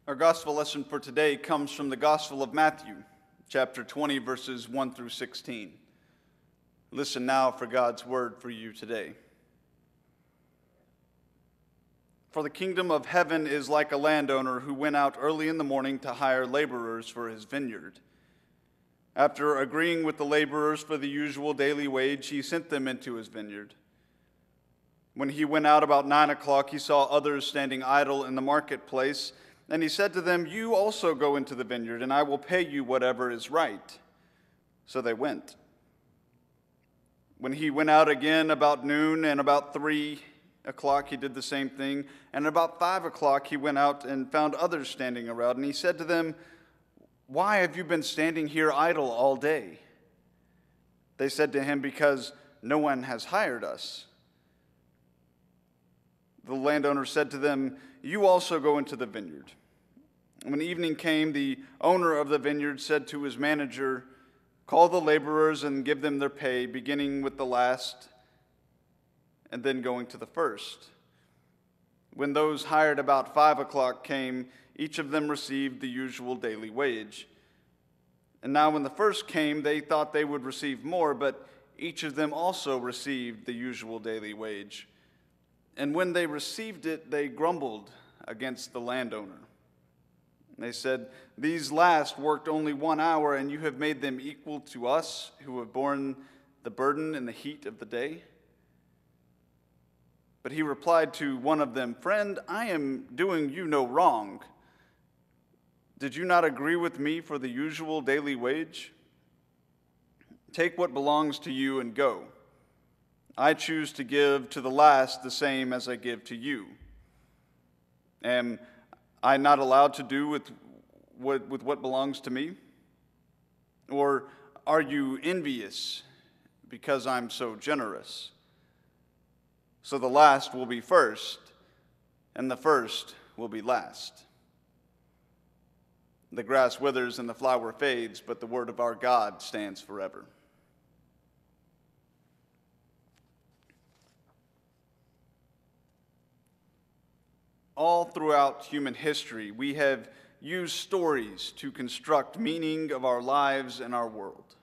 Our gospel lesson for today comes from the Gospel of Matthew, chapter 20, verses 1 through 16. Listen now for God's word for you today. For the kingdom of heaven is like a landowner who went out early in the morning to hire laborers for his vineyard. After agreeing with the laborers for the usual daily wage, he sent them into his vineyard. When he went out about 9 o'clock, he saw others standing idle in the marketplace, and he said to them, "You also go into the vineyard, and I will pay you whatever is right." So they went. When he went out again about noon, and about 3 o'clock he did the same thing, and about 5 o'clock he went out and found others standing around, and he said to them, "Why have you been standing here idle all day?" They said to him, "Because no one has hired us." The landowner said to them, "You also go into the vineyard." When evening came, the owner of the vineyard said to his manager, "Call the laborers and give them their pay, beginning with the last and then going to the first." When those hired about 5 o'clock came, each of them received the usual daily wage. And now when the first came, they thought they would receive more, but each of them also received the usual daily wage. And when they received it, they grumbled against the landowner. They said, "These last worked only 1 hour, and you have made them equal to us who have borne the burden in the heat of the day." But he replied to one of them, "Friend, I am doing you no wrong. Did you not agree with me for the usual daily wage? Take what belongs to you and go. I choose to give to the last the same as I give to you. Am I not allowed to do with what belongs to me? Or are you envious because I'm so generous? So the last will be first, and the first will be last." The grass withers and the flower fades, but the word of our God stands forever. All throughout human history, we have used stories to construct meaning of our lives and our world.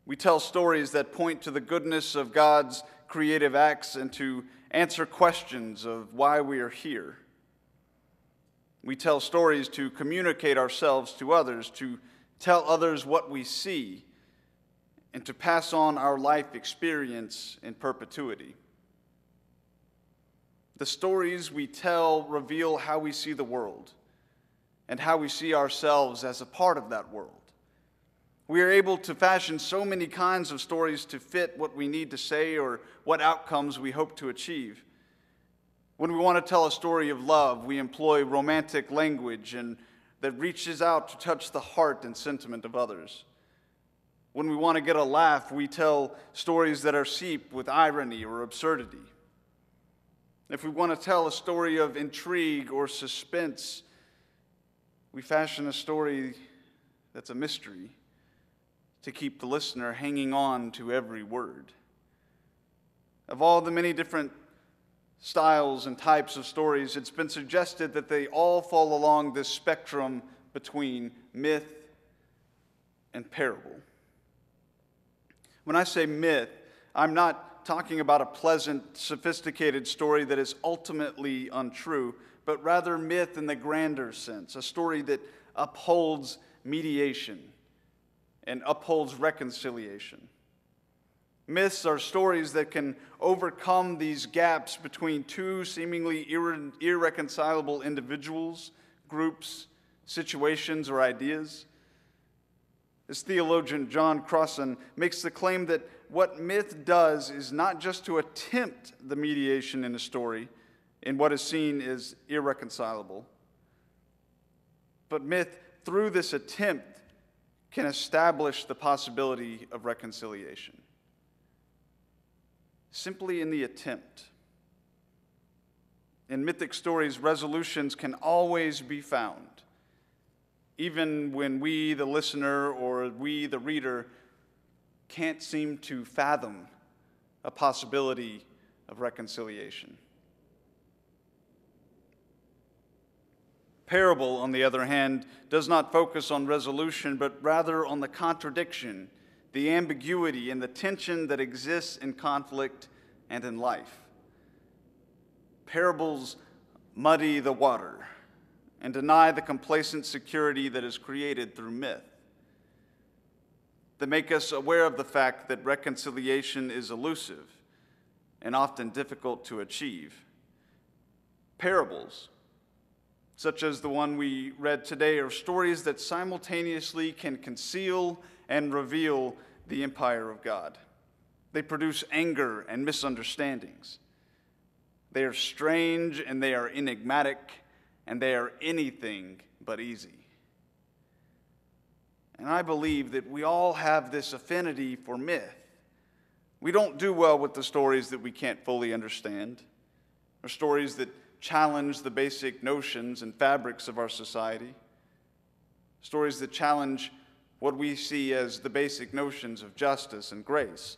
We tell stories that point to the goodness of God's creative acts and to answer questions of why we are here. We tell stories to communicate ourselves to others, to tell others what we see, and to pass on our life experience in perpetuity. The stories we tell reveal how we see the world and how we see ourselves as a part of that world. We are able to fashion so many kinds of stories to fit what we need to say or what outcomes we hope to achieve. When we want to tell a story of love, we employ romantic language that reaches out to touch the heart and sentiment of others. When we want to get a laugh, we tell stories that are seeped with irony or absurdity. If we want to tell a story of intrigue or suspense, we fashion a story that's a mystery to keep the listener hanging on to every word. Of all the many different styles and types of stories, it's been suggested that they all fall along this spectrum between myth and parable. When I say myth, I'm not talking about a pleasant, sophisticated story that is ultimately untrue, but rather myth in the grander sense, a story that upholds mediation and upholds reconciliation. Myths are stories that can overcome these gaps between two seemingly irreconcilable individuals, groups, situations, or ideas. This theologian, John Crossan, makes the claim that what myth does is not just to attempt the mediation in a story in what is seen as irreconcilable, but myth, through this attempt, can establish the possibility of reconciliation. Simply in the attempt. In mythic stories, resolutions can always be found, even when we, the listener, or we, the reader, can't seem to fathom a possibility of reconciliation. Parable, on the other hand, does not focus on resolution, but rather on the contradiction, the ambiguity, and the tension that exists in conflict and in life. Parables muddy the water and deny the complacent security that is created through myth. They make us aware of the fact that reconciliation is elusive and often difficult to achieve. Parables, such as the one we read today, are stories that simultaneously can conceal and reveal the empire of God. They produce anger and misunderstandings. They are strange and they are enigmatic, and they are anything but easy. And I believe that we all have this affinity for myth. We don't do well with the stories that we can't fully understand, or stories that challenge the basic notions and fabrics of our society, stories that challenge what we see as the basic notions of justice and grace.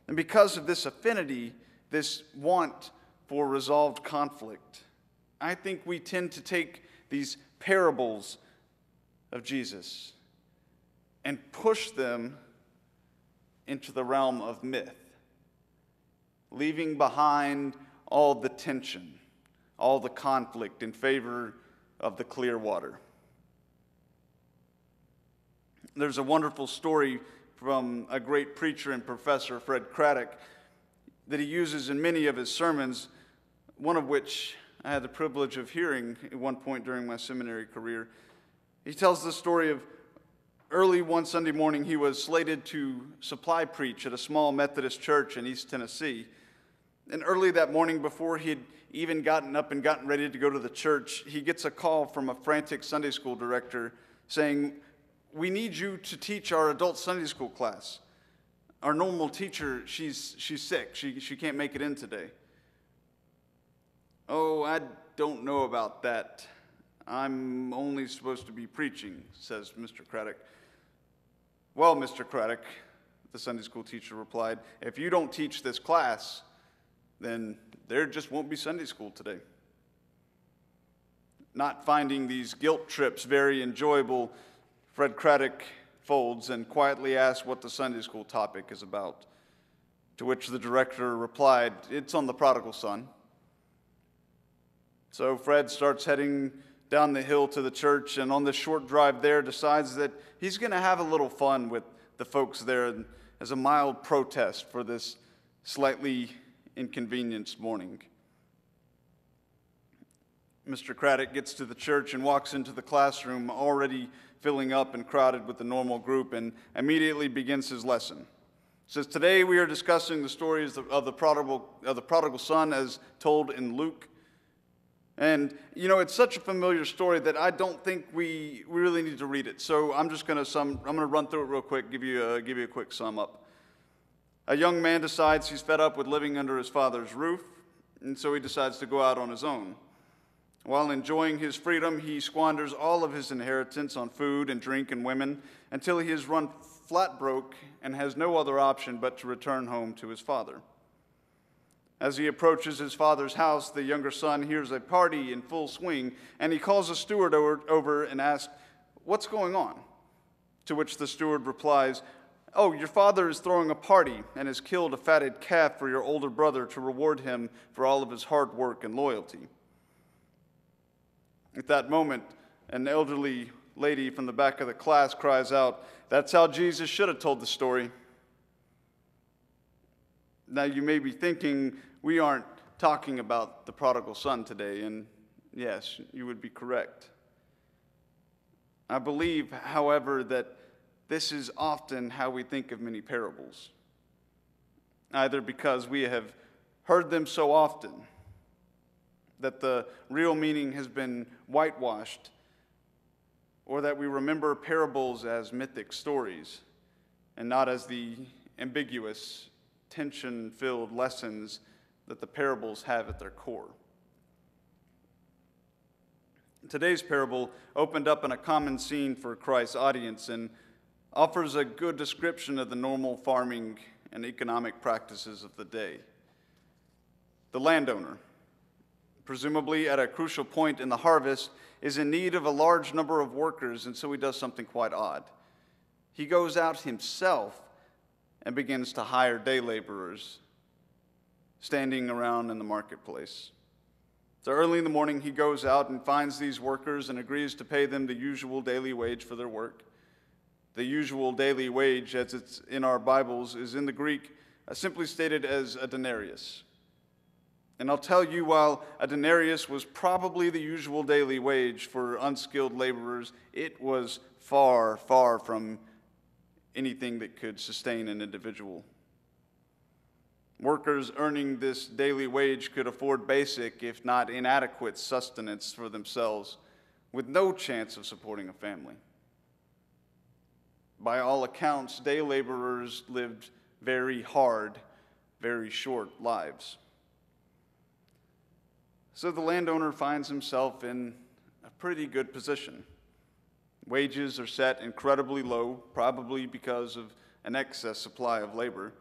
And because of this affinity, this want for resolved conflict, I think we tend to take these parables of Jesus and push them into the realm of myth, leaving behind all the tension, all the conflict in favor of the clear water. There's a wonderful story from a great preacher and professor, Fred Craddock, that he uses in many of his sermons, one of which I had the privilege of hearing at one point during my seminary career. He tells the story of early one Sunday morning, he was slated to supply preach at a small Methodist church in East Tennessee. And early that morning, before he had even gotten up and gotten ready to go to the church, he gets a call from a frantic Sunday school director saying, "We need you to teach our adult Sunday school class. Our normal teacher, she's sick. She can't make it in today." "Oh, I don't know about that. I'm only supposed to be preaching," says Mr. Craddock. "Well, Mr. Craddock," the Sunday school teacher replied, "if you don't teach this class, then there just won't be Sunday school today." Not finding these guilt trips very enjoyable, Fred Craddock folds and quietly asks what the Sunday school topic is about, to which the director replied, "It's on the prodigal son." So Fred starts heading down the hill to the church, and on the short drive there decides that he's going to have a little fun with the folks there as a mild protest for this slightly inconvenienced morning. Mr. Craddock gets to the church and walks into the classroom already filling up and crowded with the normal group, and immediately begins his lesson. It says, "Today we are discussing the stories of the prodigal son as told in Luke. And, it's such a familiar story that I don't think we really need to read it. So I'm going to run through it real quick, give you a quick sum up. A young man decides he's fed up with living under his father's roof, and so he decides to go out on his own. While enjoying his freedom, he squanders all of his inheritance on food and drink and women until he has run flat broke and has no other option but to return home to his father. As he approaches his father's house, the younger son hears a party in full swing, and he calls a steward over and asks, 'What's going on?' To which the steward replies, 'Oh, your father is throwing a party and has killed a fatted calf for your older brother to reward him for all of his hard work and loyalty.' At that moment, an elderly lady from the back of the class cries out, 'That's how Jesus should have told the story.' Now you may be thinking we aren't talking about the prodigal son today, and yes, you would be correct. I believe, however, that this is often how we think of many parables, either because we have heard them so often that the real meaning has been whitewashed, or that we remember parables as mythic stories and not as the ambiguous, tension-filled lessons that the parables have at their core. Today's parable opened up in a common scene for Christ's audience and offers a good description of the normal farming and economic practices of the day. The landowner, presumably at a crucial point in the harvest, is in need of a large number of workers, and so he does something quite odd. He goes out himself and begins to hire day laborers standing around in the marketplace. So early in the morning, he goes out and finds these workers and agrees to pay them the usual daily wage for their work. The usual daily wage, as it's in our Bibles, is in the Greek simply stated as a denarius. And I'll tell you, while a denarius was probably the usual daily wage for unskilled laborers, it was far, far from anything that could sustain an individual. Workers earning this daily wage could afford basic, if not inadequate, sustenance for themselves, with no chance of supporting a family. By all accounts, day laborers lived very hard, very short lives. So the landowner finds himself in a pretty good position. Wages are set incredibly low, probably because of an excess supply of labor.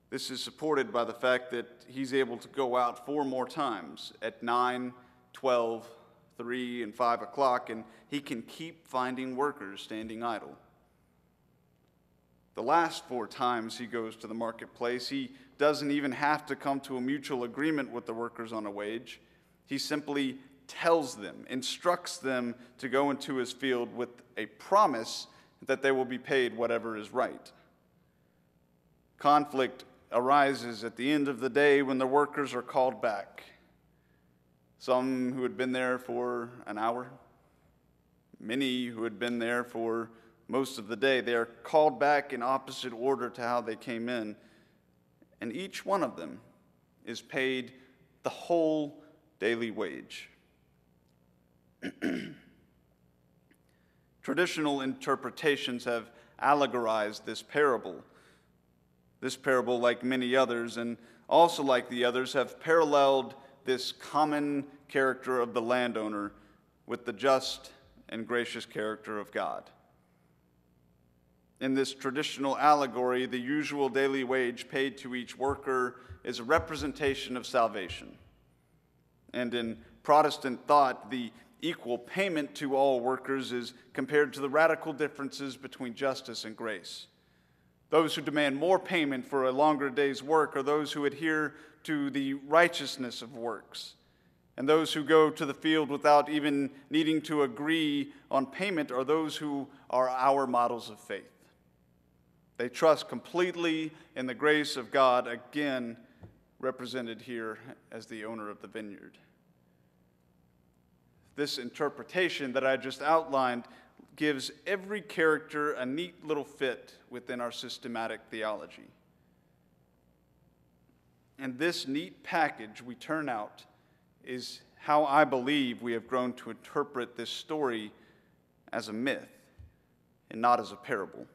This is supported by the fact that he's able to go out 4 more times at 9, 12, 3, and 5 o'clock, and he can keep finding workers standing idle. The last 4 times he goes to the marketplace, he doesn't even have to come to a mutual agreement with the workers on a wage. He simply tells them, instructs them to go into his field with a promise that they will be paid whatever is right. Conflict arises at the end of the day when the workers are called back. Some who had been there for an hour, many who had been there for most of the day, they are called back in opposite order to how they came in, and each one of them is paid the whole daily wage. Traditional interpretations have allegorized this parable. This parable, like many others, and also like the others, have paralleled this common character of the landowner with the just and gracious character of God. In this traditional allegory, the usual daily wage paid to each worker is a representation of salvation. And in Protestant thought, the equal payment to all workers is compared to the radical differences between justice and grace. Those who demand more payment for a longer day's work are those who adhere to the righteousness of works. And those who go to the field without even needing to agree on payment are those who are our models of faith. They trust completely in the grace of God, again represented here as the owner of the vineyard. This interpretation that I just outlined gives every character a neat little fit within our systematic theology. And this neat package we turn out is how I believe we have grown to interpret this story as a myth and not as a parable.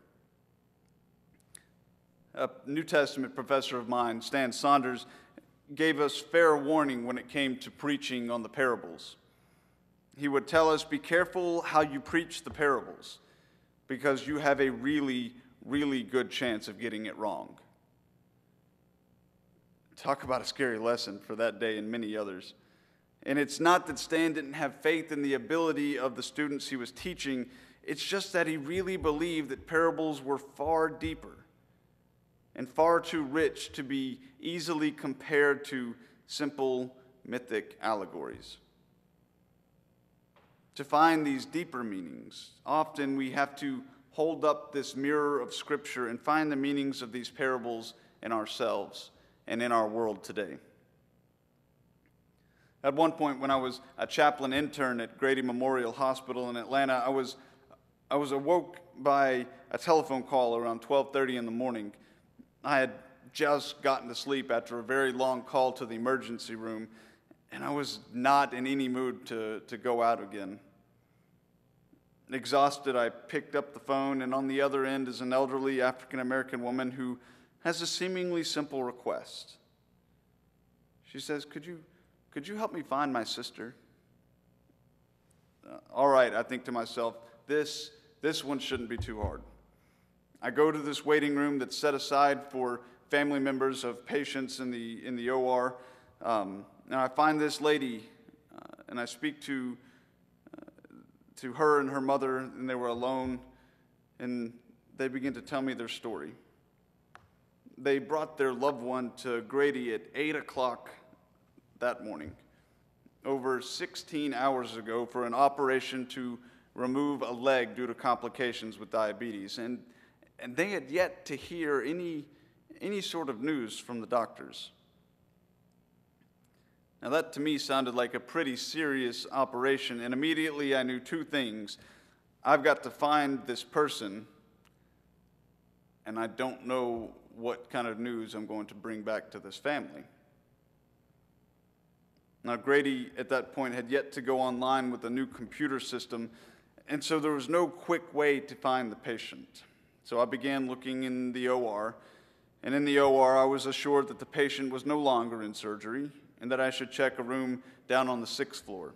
A New Testament professor of mine, Stan Saunders, gave us fair warning when it came to preaching on the parables. He would tell us, be careful how you preach the parables, because you have a really, really good chance of getting it wrong. Talk about a scary lesson for that day and many others. And it's not that Stan didn't have faith in the ability of the students he was teaching. It's just that he really believed that parables were far deeper and far too rich to be easily compared to simple mythic allegories. To find these deeper meanings, often we have to hold up this mirror of Scripture and find the meanings of these parables in ourselves and in our world today. At one point, when I was a chaplain intern at Grady Memorial Hospital in Atlanta, I was awoke by a telephone call around 12:30 in the morning. I had just gotten to sleep after a very long call to the emergency room, and I was not in any mood to go out again. Exhausted, I picked up the phone, and on the other end is an elderly African-American woman who has a seemingly simple request. She says, could you help me find my sister? All right, I think to myself, this one shouldn't be too hard. I go to this waiting room that's set aside for family members of patients in the OR. And I find this lady, and I speak to her and her mother, and they were alone, and they begin to tell me their story. They brought their loved one to Grady at 8 o'clock that morning, over 16 hours ago, for an operation to remove a leg due to complications with diabetes. And they had yet to hear any sort of news from the doctors. Now that to me sounded like a pretty serious operation, and immediately I knew two things. I've got to find this person, and I don't know what kind of news I'm going to bring back to this family. Now, Grady, at that point, had yet to go online with a new computer system, and so there was no quick way to find the patient. So I began looking in the OR, and in the OR, I was assured that the patient was no longer in surgery and that I should check a room down on the 6th floor.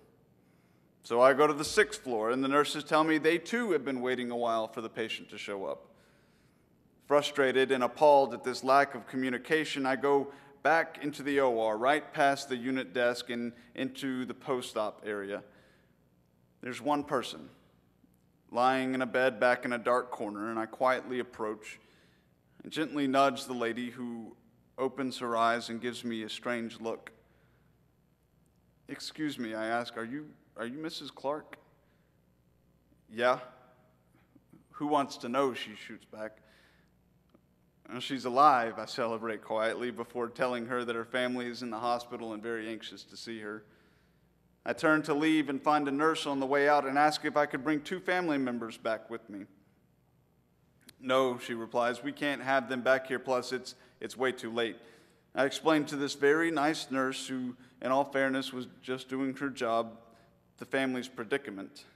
So I go to the 6th floor, and the nurses tell me they too have been waiting a while for the patient to show up. Frustrated and appalled at this lack of communication, I go back into the OR, right past the unit desk and into the post-op area. There's one person lying in a bed back in a dark corner, and I quietly approach and gently nudge the lady, who opens her eyes and gives me a strange look. "Excuse me," I ask, are you Mrs. Clark?" "Yeah." "Who wants to know?" she shoots back. "She's alive," I celebrate quietly before telling her that her family is in the hospital and very anxious to see her. I turn to leave and find a nurse on the way out and ask if I could bring 2 family members back with me. "No," she replies, "we can't have them back here, plus it's way too late." I explained to this very nice nurse, who, in all fairness, was just doing her job, the family's predicament.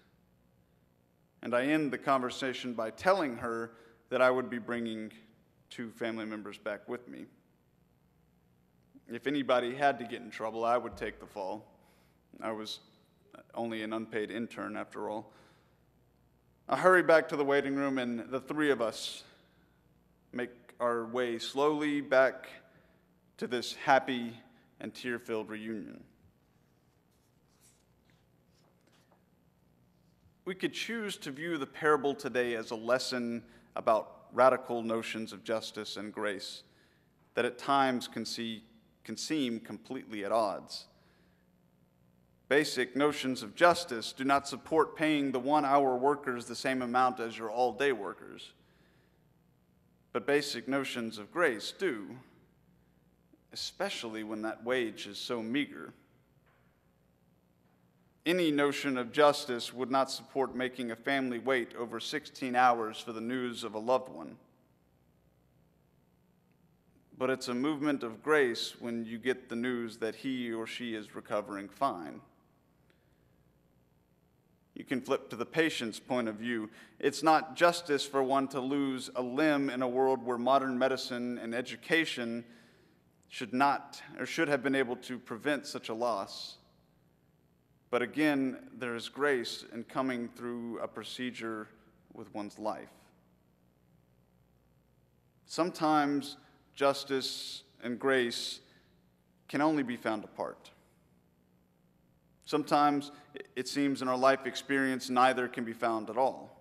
And I end the conversation by telling her that I would be bringing 2 family members back with me. If anybody had to get in trouble, I would take the fall. I was only an unpaid intern, after all. I hurry back to the waiting room, and the 3 of us make our way slowly back to this happy and tear-filled reunion. We could choose to view the parable today as a lesson about radical notions of justice and grace that at times can seem completely at odds. Basic notions of justice do not support paying the one-hour workers the same amount as your all-day workers. But basic notions of grace do, especially when that wage is so meager. Any notion of justice would not support making a family wait over 16 hours for the news of a loved one. But it's a movement of grace when you get the news that he or she is recovering fine. You can flip to the patient's point of view. It's not justice for one to lose a limb in a world where modern medicine and education should have been able to prevent such a loss. But again, there is grace in coming through a procedure with one's life. Sometimes justice and grace can only be found apart. Sometimes it seems in our life experience neither can be found at all.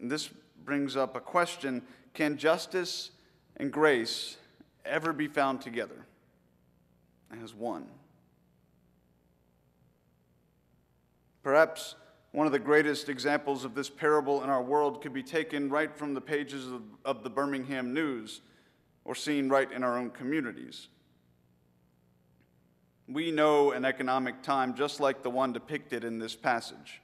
And this brings up a question: can justice and grace ever be found together as one? Perhaps one of the greatest examples of this parable in our world could be taken right from the pages of the Birmingham News, or seen right in our own communities. We know an economic time just like the one depicted in this passage,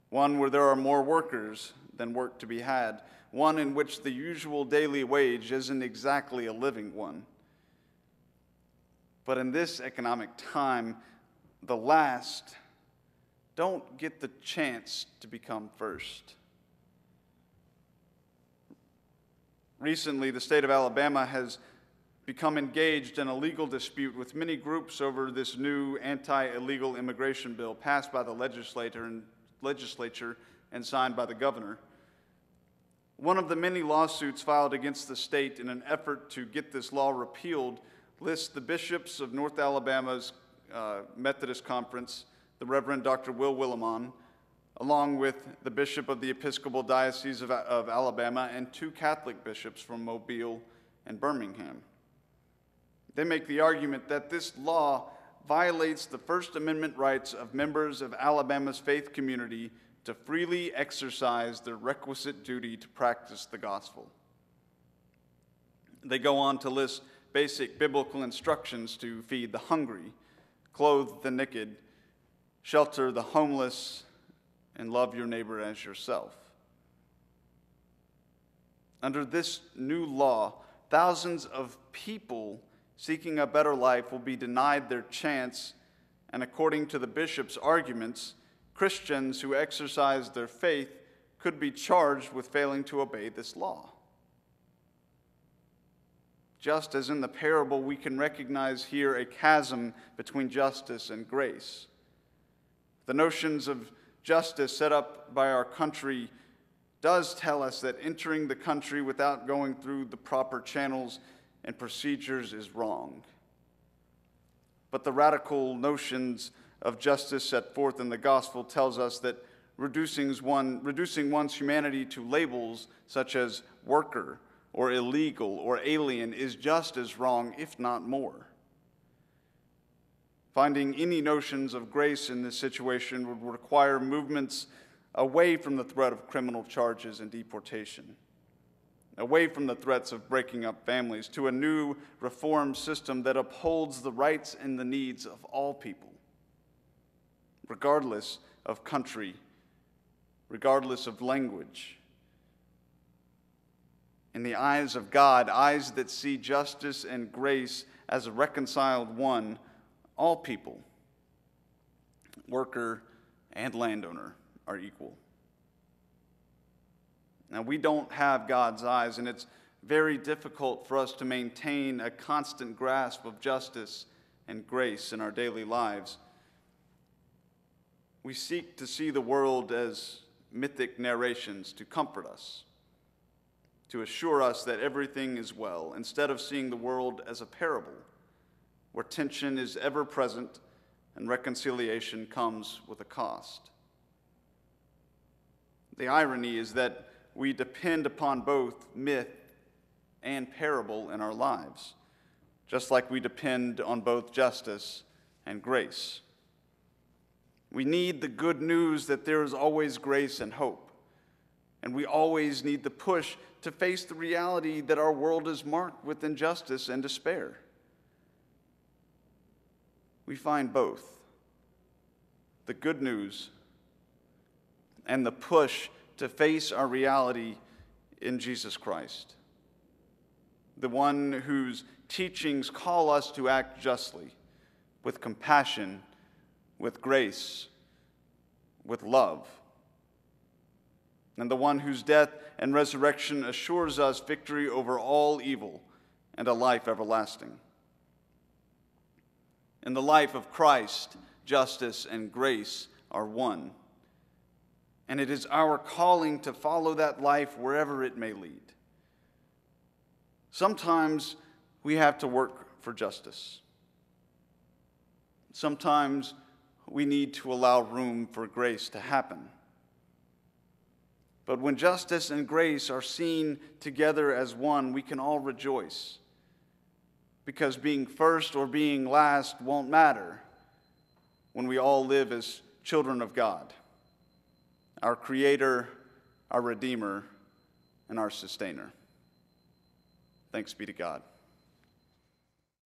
one where there are more workers than work to be had, one in which the usual daily wage isn't exactly a living one. But in this economic time, the last don't get the chance to become first. Recently, the state of Alabama has become engaged in a legal dispute with many groups over this new anti-illegal immigration bill passed by the legislature and signed by the governor. One of the many lawsuits filed against the state in an effort to get this law repealed lists the bishops of North Alabama's Methodist Conference, the Reverend Dr. Will Willimon, along with the bishop of the Episcopal Diocese of Alabama and 2 Catholic bishops from Mobile and Birmingham. They make the argument that this law violates the First Amendment rights of members of Alabama's faith community to freely exercise their requisite duty to practice the gospel. They go on to list basic biblical instructions to feed the hungry, clothe the naked, shelter the homeless, and love your neighbor as yourself. Under this new law, thousands of people seeking a better life will be denied their chance, and according to the bishop's arguments, Christians who exercise their faith could be charged with failing to obey this law. Just as in the parable, we can recognize here a chasm between justice and grace. The notions of justice set up by our country does tell us that entering the country without going through the proper channels and procedures is wrong. But the radical notions of justice set forth in the gospel tells us that reducing one's humanity to labels such as worker or illegal or alien is just as wrong, if not more. Finding any notions of grace in this situation would require movements away from the threat of criminal charges and deportation, away from the threats of breaking up families, to a new reformed system that upholds the rights and the needs of all people, regardless of country, regardless of language. In the eyes of God, eyes that see justice and grace as a reconciled one, all people, worker and landowner, are equal. Now, we don't have God's eyes, and it's very difficult for us to maintain a constant grasp of justice and grace in our daily lives. We seek to see the world as mythic narrations to comfort us, to assure us that everything is well, instead of seeing the world as a parable where tension is ever present and reconciliation comes with a cost. The irony is that we depend upon both myth and parable in our lives, just like we depend on both justice and grace. We need the good news that there is always grace and hope, and we always need the push to face the reality that our world is marked with injustice and despair. We find both the good news and the push to face our reality in Jesus Christ, the one whose teachings call us to act justly, with compassion, with grace, with love, and the one whose death and resurrection assures us victory over all evil and a life everlasting. In the life of Christ, justice and grace are one, and it is our calling to follow that life wherever it may lead. Sometimes we have to work for justice. Sometimes we need to allow room for grace to happen. But when justice and grace are seen together as one, we can all rejoice, because being first or being last won't matter when we all live as children of God, our Creator, our Redeemer, and our Sustainer. Thanks be to God.